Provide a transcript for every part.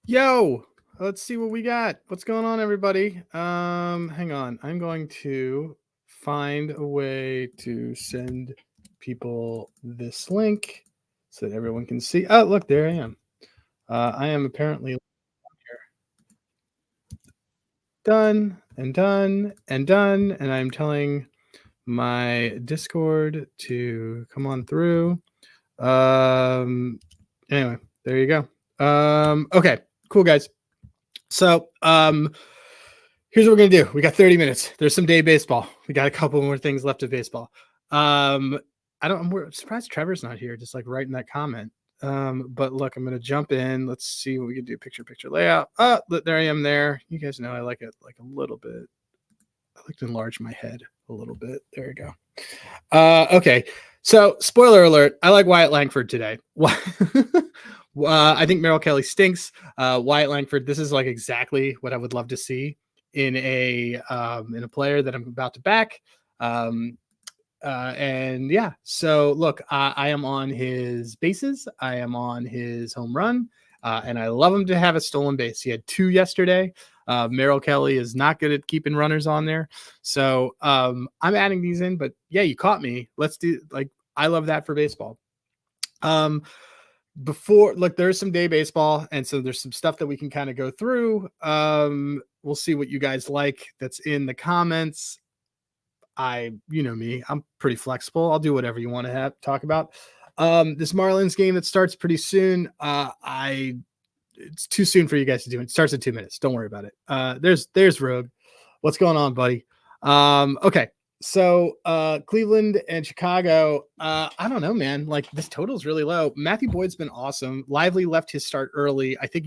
Yo, let's see what we got. What's going on, everybody? Hang on. I'm going to find a way to send people this link so that everyone can see. Oh, look, there I am. I am apparently done and done and done, and I'm telling my Discord to come on through. Anyway, there you go. Okay, cool, guys. So, here's what we're gonna do. We got 30 minutes. There's some day baseball. We got a couple more things left of baseball. I'm surprised Trevor's not here, just like writing that comment. But look, I'm gonna jump in. Let's see what we can do. Picture layout. Oh, there I am there. You guys know I like it like a little bit. I like to enlarge my head a little bit. There you go. Okay. So, spoiler alert, I like Wyatt Langford today. I think Merrill Kelly stinks. Wyatt Langford, this is like exactly what I would love to see in a player that I'm about to back. And yeah, so look, I am on his bases. I am on his home run. And I love him to have a stolen base. He had 2 yesterday. Merrill Kelly is not good at keeping runners on there. So I'm adding these in, but yeah, you caught me. Let's do I love that for baseball. Before, look, there's some day baseball, and so there's some stuff that we can kind of go through. We'll see what you guys like that's in the comments. You know me, I'm pretty flexible. I'll do whatever you want to talk about. This Marlins game that starts pretty soon. It's too soon for you guys to do it. It starts in 2 minutes. Don't worry about it. There's Rogue. What's going on, buddy? Okay. So Cleveland and Chicago, I don't know, man. Like, this total is really low. Matthew Boyd's been awesome. Lively left his start early. I think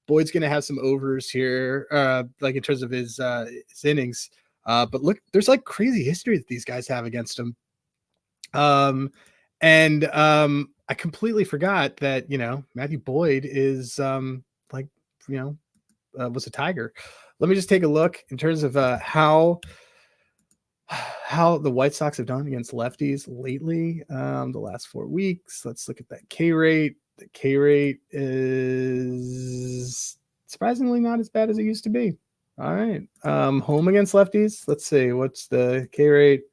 Boyd's gonna have some overs here, like in terms of his innings. But look, there's like crazy history that these guys have against him. I completely forgot that, Matthew Boyd is was a Tiger. Let me just take a look in terms of how the White Sox have done against lefties lately. The last 4 weeks. Let's look at that K rate. The K rate is surprisingly not as bad as it used to be. All right. Home against lefties. Let's see. What's the K rate?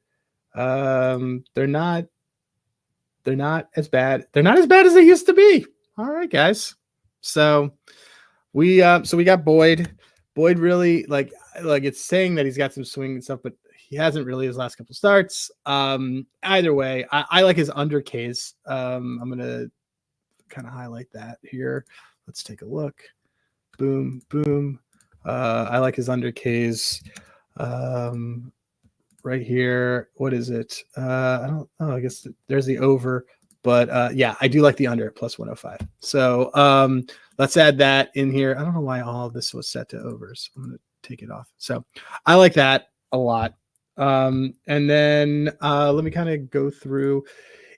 They're not as bad. They're not as bad as they used to be. All right, guys. So we got Boyd. Boyd really like it's saying that he's got some swing and stuff, but he hasn't really his last couple starts. Either way, I like his under Ks. I'm gonna kind of highlight that here. Let's take a look. Boom, boom. I like his under Ks. Right here. What is it? I guess there's the over, but yeah, I do like the under plus 105. So let's add that in here. I don't know why all of this was set to overs. I'm going to take it off. So I like that a lot. And then let me kind of go through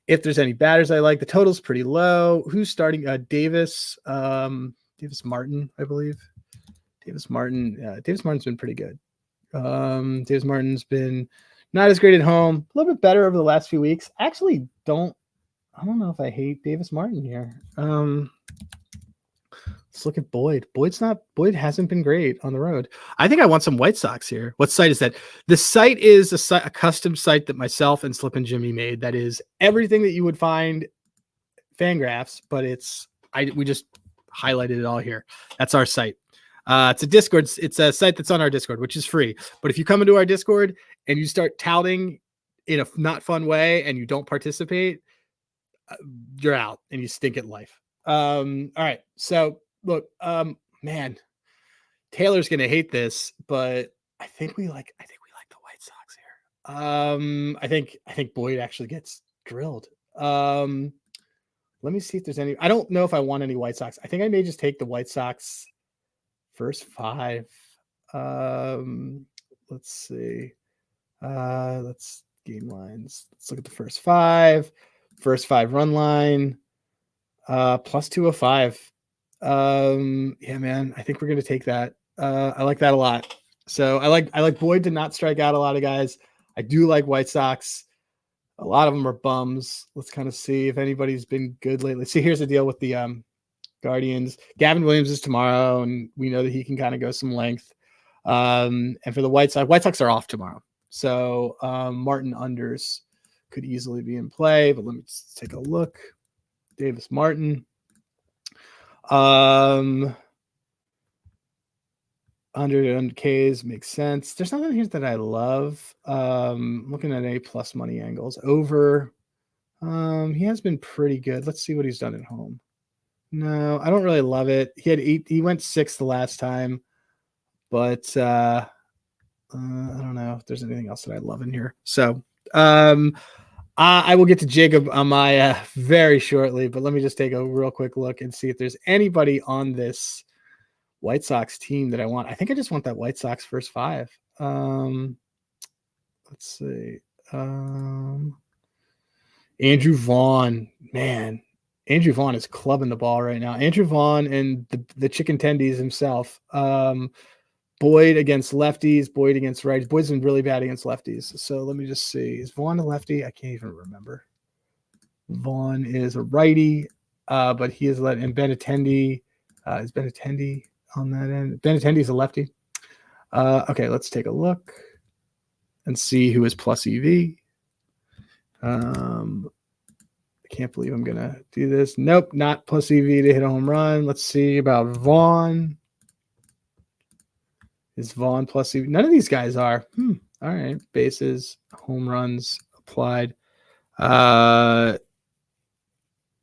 if there's any batters I like. The total's pretty low. Who's starting? Davis Martin, I believe. Davis Martin's been pretty good. Davis Martin's been not as great at home, a little bit better over the last few weeks. Actually, I don't know if I hate Davis Martin here. Let's look at Boyd. Boyd hasn't been great on the road. I think I want some White Sox here. What site is that? The site is a custom site that myself and Slip and Jimmy made. That is everything that you would find Fangraphs, but we just highlighted it all here. That's our site. It's a Discord. It's a site that's on our Discord, which is free. But if you come into our Discord and you start touting in a not fun way and you don't participate, you're out and you stink at life. All right. So look, man, Taylor's gonna hate this, but I think we like the White Sox here. I think Boyd actually gets drilled. Let me see if there's any. I don't know if I want any White Sox. I think I may just take the White Sox first 5. Let's see. Let's game lines. Let's look at the first 5. First 5 run line. Plus 205. Yeah, man. I think we're gonna take that. I like that a lot. So I like Boyd to not strike out a lot of guys. I do like White Sox. A lot of them are bums. Let's kind of see if anybody's been good lately. See, here's the deal with the Guardians. Gavin Williams is tomorrow, and we know that he can kind of go some length. And for the White Sox are off tomorrow. So Martin unders could easily be in play, but let me just take a look. Davis Martin. 100 Ks makes sense. There's nothing here that I love. Looking at A+ money angles. Over. He has been pretty good. Let's see what he's done at home. No, I don't really love it. He went 6th the last time, but I don't know if there's anything else that I love in here. So I will get to Jacob on my very shortly, but let me just take a real quick look and see if there's anybody on this White Sox team that I want. I think I just want that White Sox first 5. Let's see. Andrew Vaughn, man. Andrew Vaughn is clubbing the ball right now. Andrew Vaughn and the chicken tendies himself. Boyd against lefties, Boyd against righties. Boyd's been really bad against lefties. So let me just see. Is Vaughn a lefty? I can't even remember. Vaughn is a righty, but he is let. And Benintendi is Benintendi on that end. Benintendi is a lefty. Okay, let's take a look and see who is plus EV. I can't believe I'm going to do this. Nope, not plus EV to hit a home run. Let's see about Vaughn. Is Vaughn plus EV? None of these guys are. All right. Bases, home runs applied.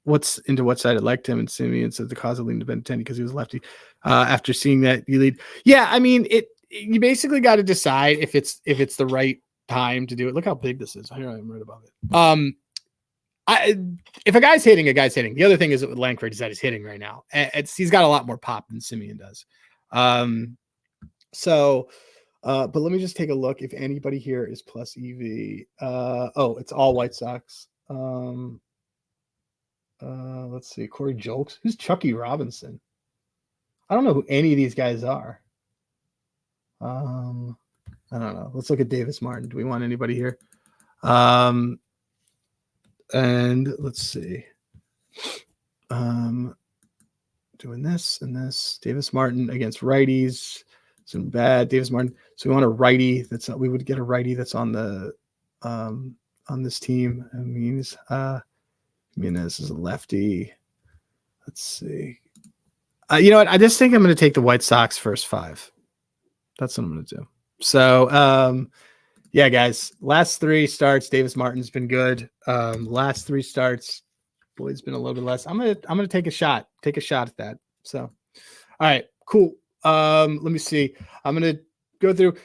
What's into what side I liked him, and Simeon said the cause of leading to Benintendi because he was lefty. After seeing that you lead. Yeah, I mean, you basically got to decide if it's the right time to do it. Look how big this is. Here I am right above it. If a guy's hitting, The other thing is that with Langford is that he's hitting right now. He's got a lot more pop than Simeon does. But let me just take a look if anybody here is plus EV. It's all White Sox. Let's see. Corey Julks. Who's Chucky Robinson? I don't know who any of these guys are. I don't know. Let's look at Davis Martin. Do we want anybody here? And let's see. Doing this and this. Davis Martin against righties. Some bad. Davis Martin. So we want a righty. We would get a righty that's on the on this team. I mean, this is a lefty. Let's see. You know what? I just think I'm going to take the White Sox first 5. That's what I'm going to do. So, yeah, guys, last 3 starts, Davis Martin's been good. Last 3 starts, Boyd's been a little bit less. I'm gonna take a shot at that. So, all right, cool. Let me see. I'm gonna go through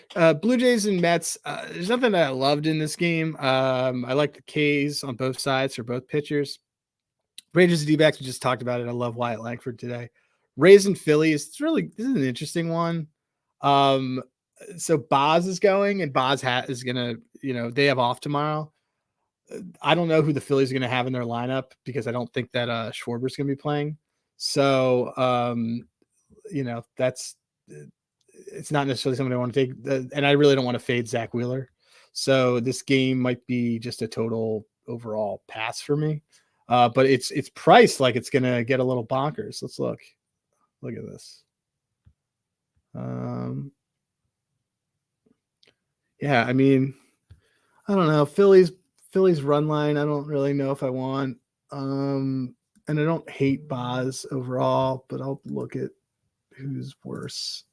Blue Jays and Mets. There's nothing that I loved in this game. I like the K's on both sides for both pitchers. Rangers and D-backs, we just talked about it. I love Wyatt Langford today. Rays and Phillies. This is an interesting one. So Boz is going, and Boz is gonna, they have off tomorrow. I don't know who the Phillies are gonna have in their lineup because I don't think that Schwarber's gonna be playing. So it's not necessarily something I want to take, and I really don't want to fade Zach Wheeler. So this game might be just a total overall pass for me. But it's priced like it's gonna get a little bonkers. Let's look. Look at this. Yeah, I mean, I don't know. Phillies run line, I don't really know if I want. And I don't hate Boz overall, but I'll look at who's worse.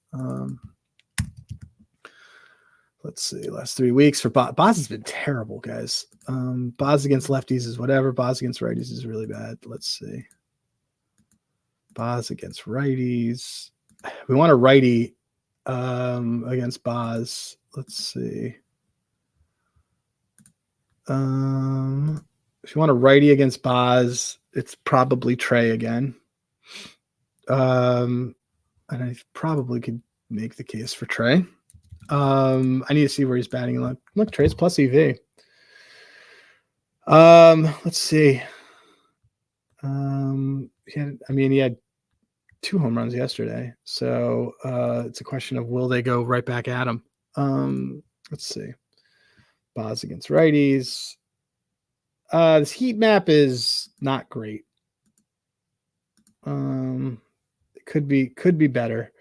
Let's see. Last 3 weeks for Boz has been terrible, guys. Boz against lefties is whatever. Boz against righties is really bad. Let's see. Boz against righties. We want a righty against Boz. Let's see. If you want a righty against Boz, it's probably Trey again. And I probably could make the case for Trey. I need to see where he's batting. Look, Trey's plus EV. Let's see. He had 2 home runs yesterday. So it's a question of will they go right back at him? Let's see. Boz against righties. This heat map is not great. Let's could be better.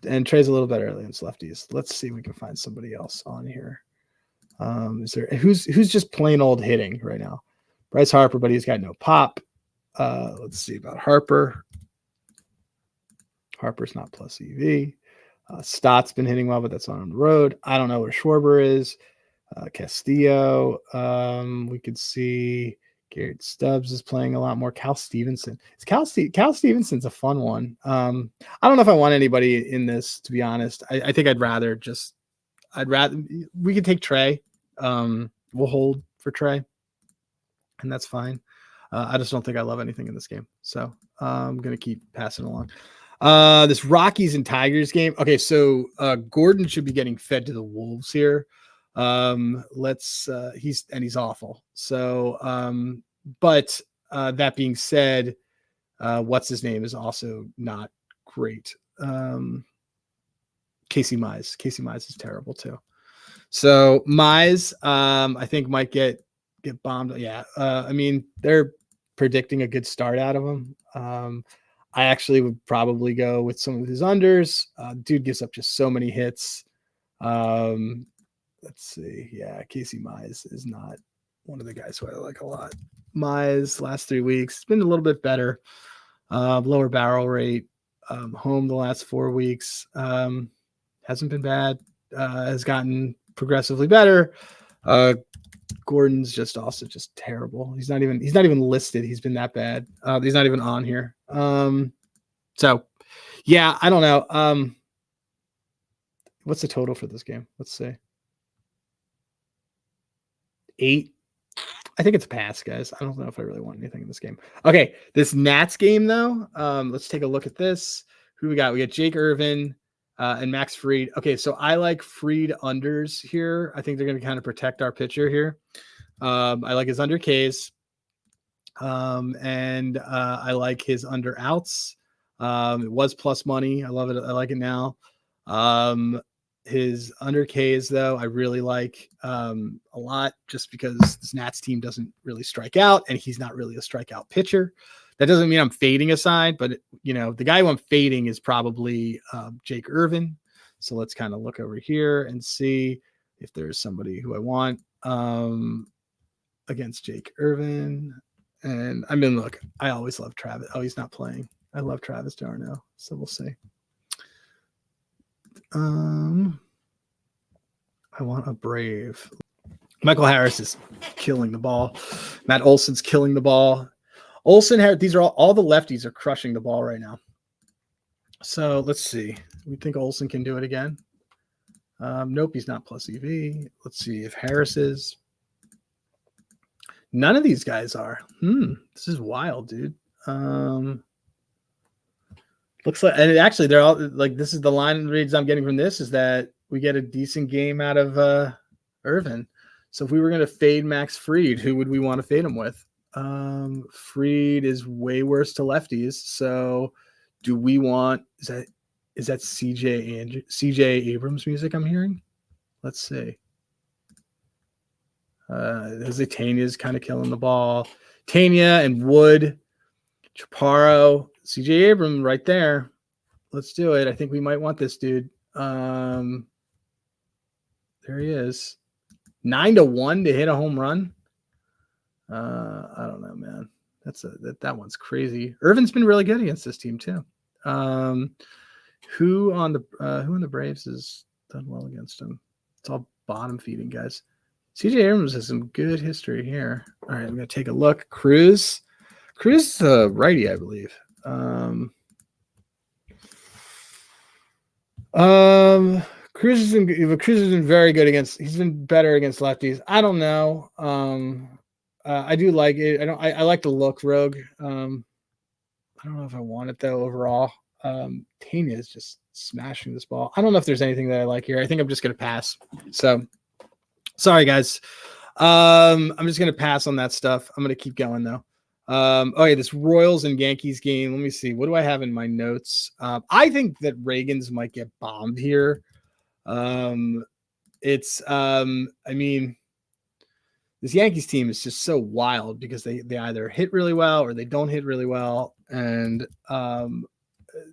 And Trey's a little better against lefties. Let's see if we can find somebody else on here. Is there who's just plain old hitting right now? Bryce Harper, but he's got no pop. Let's see about Harper. Harper's not plus EV. Stott's been hitting well, but that's not on the road. I don't know where Schwarber is. Castillo. We could see Garrett Stubbs is playing a lot more. Cal Stevenson. Cal Stevenson's a fun one. I don't know if I want anybody in this, to be honest. I think I'd rather we could take Trey. We'll hold for Trey, and that's fine. I just don't think I love anything in this game. So I'm going to keep passing along. This Rockies and Tigers game. Okay, so Gordon should be getting fed to the Wolves here. He's awful. So, but that being said, what's his name is also not great. Casey Mize. Casey Mize is terrible too. So Mize, I think might get bombed. Yeah. I mean, they're predicting a good start out of him. I actually would probably go with some of his unders. Dude gives up just so many hits. Let's see. Yeah, Casey Mize is not one of the guys who I like a lot. Mize last 3 weeks, it's been a little bit better. Lower barrel rate. Home the last 4 weeks. Hasn't been bad. Has gotten progressively better. Gordon's just terrible. He's not even listed. He's been that bad. He's not even on here. So yeah, I don't know. What's the total for this game? Let's see. 8. I think it's a pass, guys. I don't know if I really want anything in this game. Okay, this Nats game though. Let's take a look at this. Who we got? We got Jake Irvin and Max Fried. Okay, so I like Fried unders here. I think they're going to kind of protect our pitcher here. I like his under Ks. And I like his under outs. It was plus money. I love it. I like it now. His under Ks though, I really like a lot, just because this Nats team doesn't really strike out, and he's not really a strikeout pitcher. That doesn't mean I'm fading a side, but the guy who I'm fading is probably Jake Irvin. So let's kind of look over here and see if there's somebody who I want against Jake Irvin. And I mean, look, I always love Travis. Oh, he's not playing. I love Travis d'Arnaud, so we'll see. I want a Brave. Michael Harris is killing the ball. Matt Olson's killing the ball. These are all the lefties are crushing the ball right now. So let's see. We think Olson can do it again. Nope, he's not plus EV. Let's see if Harris is. None of these guys are. This is wild, dude. Looks like, and actually, they're all like, this is the line reads I'm getting from this is that we get a decent game out of Irvin. So if we were going to fade Max Fried, who would we want to fade him with? Fried is way worse to lefties. So do we want, is that CJ Abrams music I'm hearing? Let's see. Jose Tanya's kind of killing the ball. Tanya and Wood, Chaparro, CJ Abrams right there. Let's do it. I think we might want this dude. There he is. 9-1 to hit a home run. I don't know, man. That one's crazy. Irvin's been really good against this team too. Who on the Braves has done well against him? It's all bottom feeding guys. CJ Abrams has some good history here. All right, I'm gonna take a look. Cruz is a righty, I believe. Cruz has been very good he's been better against lefties. I don't know. I do like it. I like the look, Rogue. I don't know if I want it though overall. Tanya is just smashing this ball. I don't know if there's anything that I like here. I think I'm just gonna pass. So sorry guys. I'm just gonna pass on that stuff. I'm gonna keep going though. Okay, this Royals and Yankees game. Let me see. What do I have in my notes? I think that Reagan's might get bombed here. I mean, this Yankees team is just so wild because they either hit really well or they don't hit really well. And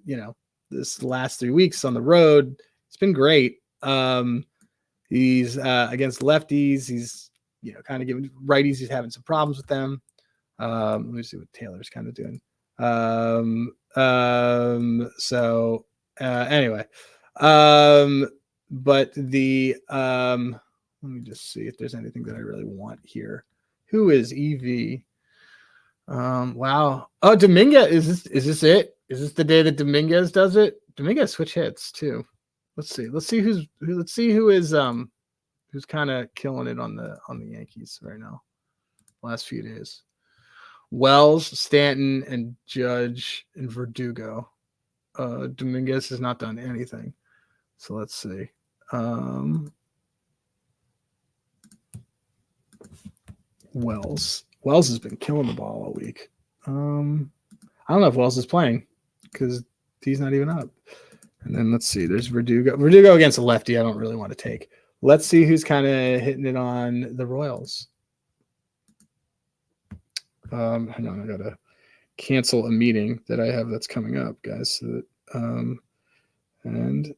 this last 3 weeks on the road. It's been great. He's against lefties. He's kind of giving righties. He's having some problems with them. Let me see what Taylor's kind of doing. So anyway, but the let me just see if there's anything that I really want here. Who is EV? Wow. Oh, Dominguez. Is this it? Is this the day that Dominguez does it? Dominguez switch hits too. Let's see who is who's kind of killing it on the Yankees right now. Last few days. Wells, Stanton, and Judge and Verdugo. Dominguez has not done anything. So let's see. Wells has been killing the ball all week. I don't know if Wells is playing because he's not even up. And then let's see. There's Verdugo. Verdugo against a lefty. I don't really want to take. Let's see who's kind of hitting it on the Royals. Hang on, I gotta cancel a meeting that I have that's coming up, guys. So that, and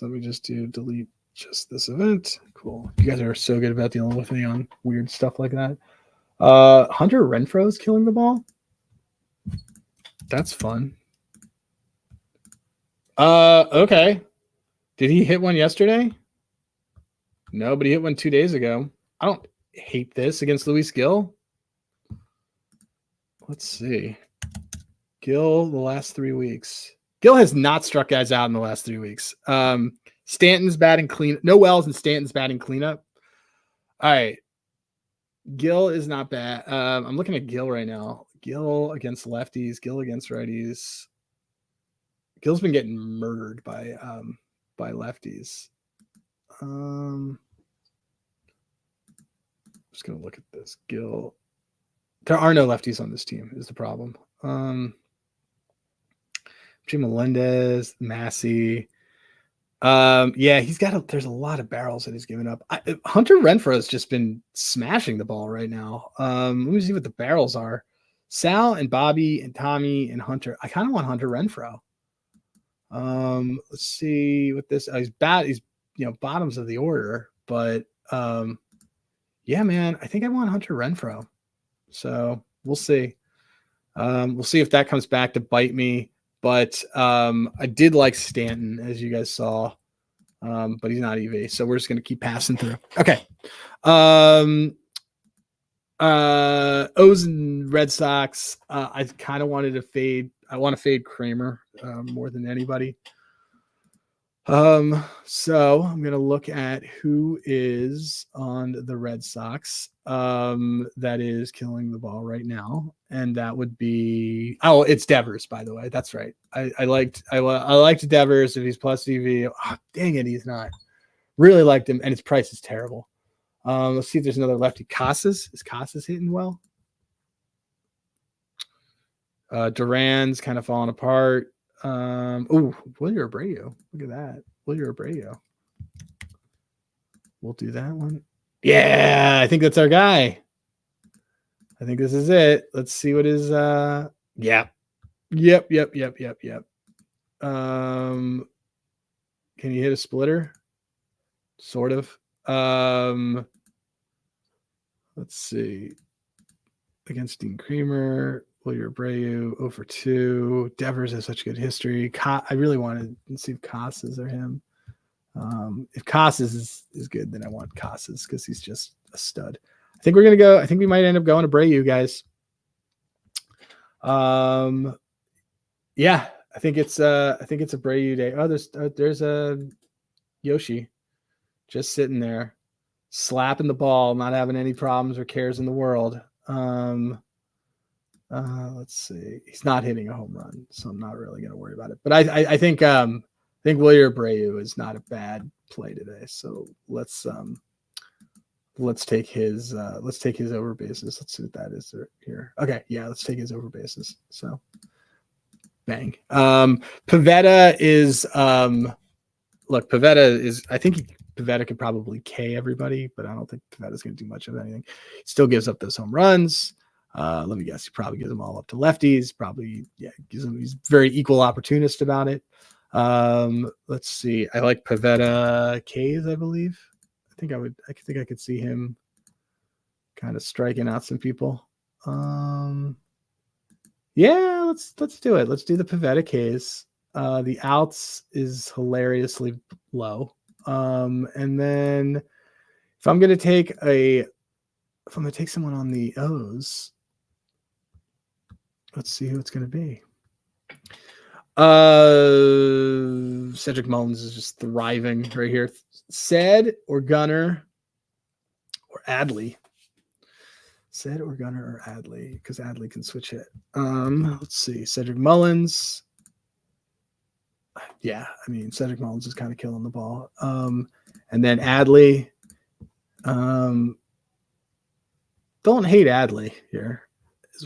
let me just delete just this event. Cool. You guys are so good about dealing with me on weird stuff like that. Hunter Renfroe's killing the ball. That's fun. Okay. Did he hit one yesterday? No, but he hit one 2 days ago. I don't hate this against Luis Gil. Let's see. Gil the last 3 weeks. Gil has not struck guys out in the last 3 weeks. Stanton's batting clean. No Wells and Stanton's batting cleanup. All right. Gil is not bad. I'm looking at Gil right now. Gil against lefties. Gil against righties. Gil's been getting murdered by lefties. Just gonna look at this. Gil. There are no lefties on this team, is the problem. Jim Melendez, Massey. Yeah, there's a lot of barrels that he's given up. Hunter Renfroe has just been smashing the ball right now. Let me see what the barrels are. Sal and Bobby and Tommy and Hunter. I kind of want Hunter Renfroe. Let's see what this. He's bad. He's bottoms of the order, but yeah, man, I think I want Hunter Renfroe. So we'll see. We'll see if that comes back to bite me. But I did like Stanton, as you guys saw, but he's not EV, so we're just going to keep passing through. Okay. O's and Red Sox. I kind of wanted to fade. I want to fade Kramer more than anybody. So I'm going to look at who is on the Red Sox that is killing the ball right now. And that would be, it's Devers, by the way. That's right. I liked Devers if he's plus EV. Oh, dang it, he's not. Really liked him, and his price is terrible. Let's see if there's another lefty. Casas. Is Casas hitting well? Duran's kind of falling apart. Wilyer Abreu. Look at that. Wilyer Abreu. We'll do that one. Yeah, I think that's our guy. I think this is it. Let's see what his Yep. Can you hit a splitter? Sort of. Let's see. Against Dean Creamer. Wilyer Abreu, 0 for 2. Devers has such good history. I really wanted to see if Casas or him. If Casas is good, then I want Casas because he's just a stud. I think we might end up going to Abreu, guys. Yeah, I think it's Abreu day. Oh, there's a Yoshi just sitting there, slapping the ball, not having any problems or cares in the world. Let's see. He's not hitting a home run, so I'm not really going to worry about it. But I think Wilyer Abreu is not a bad play today. So let's take his over bases. Let's see what that is here. Okay, yeah, let's take his over bases. So bang. Pivetta is look, Pivetta is. I think Pivetta could probably K everybody, but I don't think Pivetta's going to do much of anything. He still gives up those home runs. Let me guess. He probably gives them all up to lefties. Probably, yeah, gives them. He's very equal opportunist about it. Let's see. I like Pavetta K's, I believe. I think I could see him kind of striking out some people. Yeah, let's do it. Let's do the Pavetta K's. The outs is hilariously low. And then if I'm gonna take someone on the O's, let's see who it's gonna be. Cedric Mullins is just thriving right here. Said or Gunner or Adley. Said or Gunner or Adley, because Adley can switch hit. Let's see. Cedric Mullins. Yeah, I mean, Cedric Mullins is kind of killing the ball. And then Adley. Don't hate Adley here.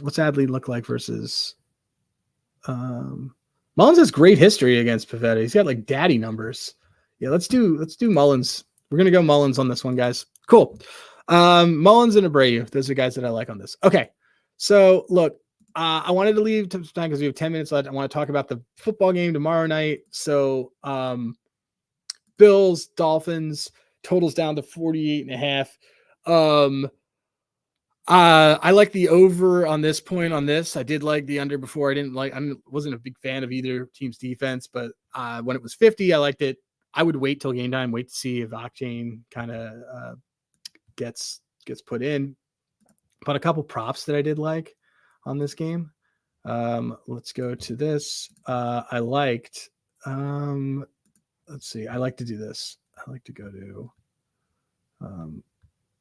What's Adley look like versus Mullins has great history against Pavetta. He's got like daddy numbers. Yeah, let's do Mullins. We're gonna go Mullins on this one, guys. Cool. Mullins and Abreu. Those are guys that I like on this. Okay. So look, I wanted to leave some time because we have 10 minutes left. I want to talk about the football game tomorrow night. So Bills, Dolphins, totals down to 48.5. I like the over on this point on this. I did like the under before. I wasn't a big fan of either team's defense, but when it was 50, I liked it. I would wait till game time, wait to see if Octane kind of gets put in. But a couple props that I did like on this game. Let's go to this. I liked, let's see. I like to do this. I like to go to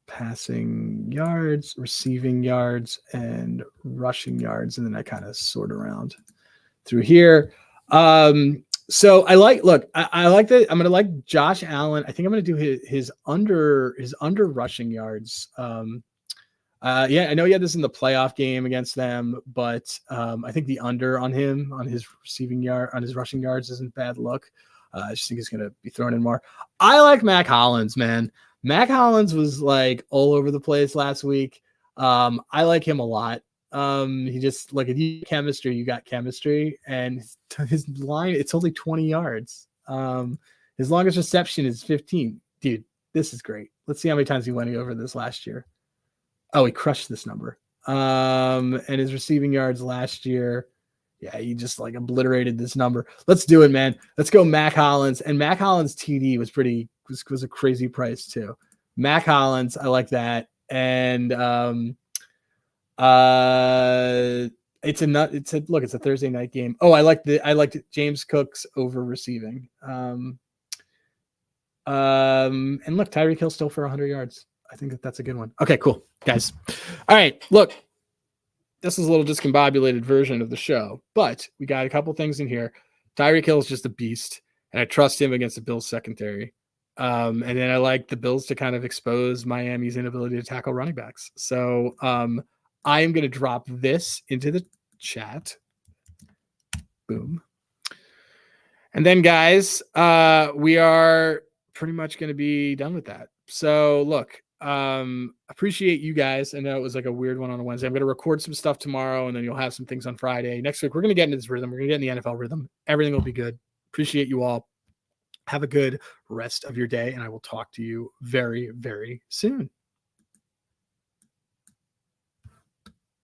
passing yards, receiving yards, and rushing yards. And then I kind of sort around through here. So I like that. I'm going to like Josh Allen. I think I'm going to do his under rushing yards. Yeah, I know he had this in the playoff game against them, but I think the under on him, on his rushing yards isn't bad look. I just think he's going to be thrown in more. I like Mac Hollins, man. Mac Hollins was like all over the place last week. I like him a lot. He just like, if you chemistry, you got chemistry, and his line, it's only 20 yards. His longest reception is 15. Dude, this is great. Let's see how many times he went over this last year. Oh, he crushed this number. And his receiving yards last year, yeah, he just like obliterated this number. Let's do it, man. Let's go Mac Hollins. And Mac Hollins TD was a crazy price too. Mac Hollins, I like that. And it's a Thursday night game. Oh, I liked James Cook's over receiving. And look, Tyreek Hill still for 100 yards. I think that's a good one. Okay, cool, guys. All right, look, this is a little discombobulated version of the show, but we got a couple things in here. Tyreek Hill is just a beast, and I trust him against the Bills secondary. And then I like the Bills to kind of expose Miami's inability to tackle running backs. So I am going to drop this into the chat. Boom. And then, guys, we are pretty much going to be done with that. So look, appreciate you guys. I know it was like a weird one on a Wednesday. I'm going to record some stuff tomorrow, and then you'll have some things on Friday. Next week, we're going to get into this rhythm. We're going to get in the NFL rhythm. Everything will be good. Appreciate you all. Have a good rest of your day, and I will talk to you very, very soon.